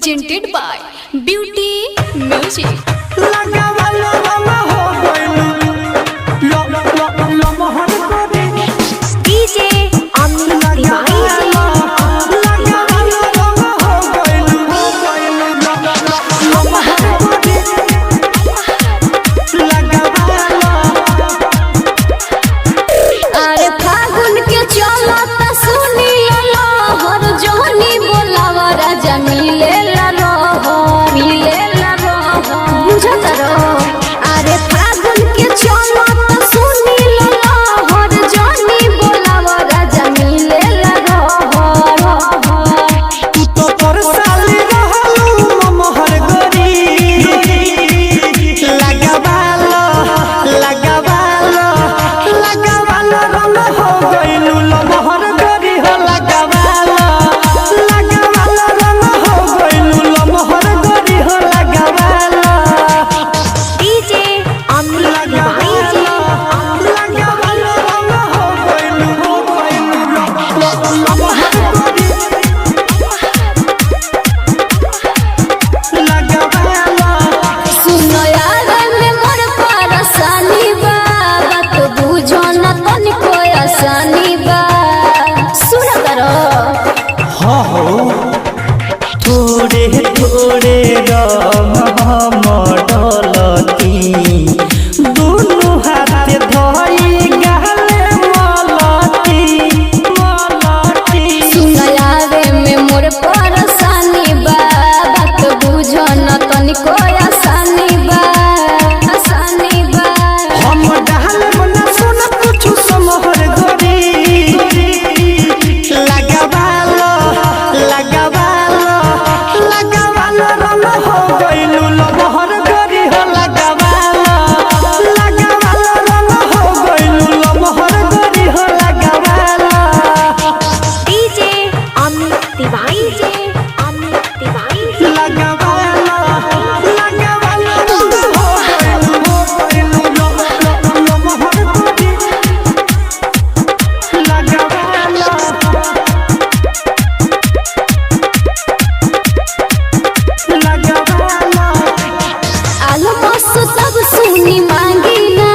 presented by Beauty Music. थोड़े थोड़े डलती दोनों हाथ धोई गले मलती सुनयावे में मोर परेशानी बा बात बुझो न तनिको आसानी बा हम डाल मना सुन कुछ समहर गोरी लगावालो रंग हो गइलू लमहर गोरी हो लगावालो रंग हो गइलू लमहर गोरी हो लगावालो डीजे अमित तिवारी लगावालो रंग हो गइलू लमहर गोरी लगावालो आलू बस सब सुनी मांगी ना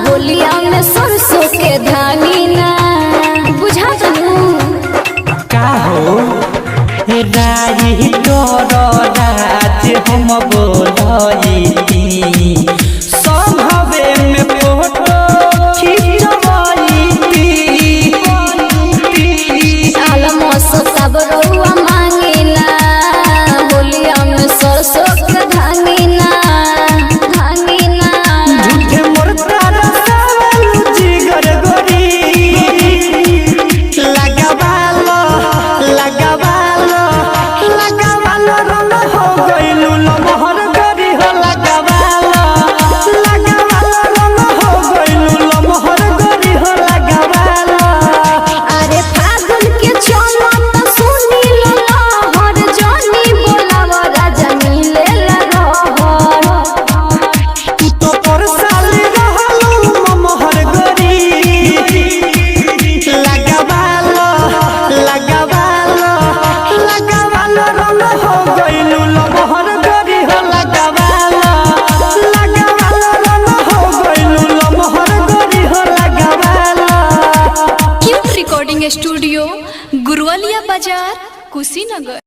होलिया में सरसों के धानी ना बुझा तनु का हो राई राज हम बोलती संभवे में फोटो खिंचवाईती आलू बस सब रउआ मांगेला होलिया में सरसों के धानी ना झूठे मोर तारा सावल जिगर गोरी लगावालो रंग हो गइलू लमहर गोरी हो लगावालो रंग हो गइलू लमहर गोरी हो लगावालो अरे फागुन के चलो त सुनी लो हर जानी बोलाव राजा मिले रहर तू तो पर साल रहलू ममहर गोरी लगावालो रंग हो गइलू लमहर गोरी हो लगावालो रंग हो गइलू लमहर गोरी हो लगावालो क्यूट रिकॉर्डिंग स्टूडियो गुरुवालिया बाजार कुशीनगर।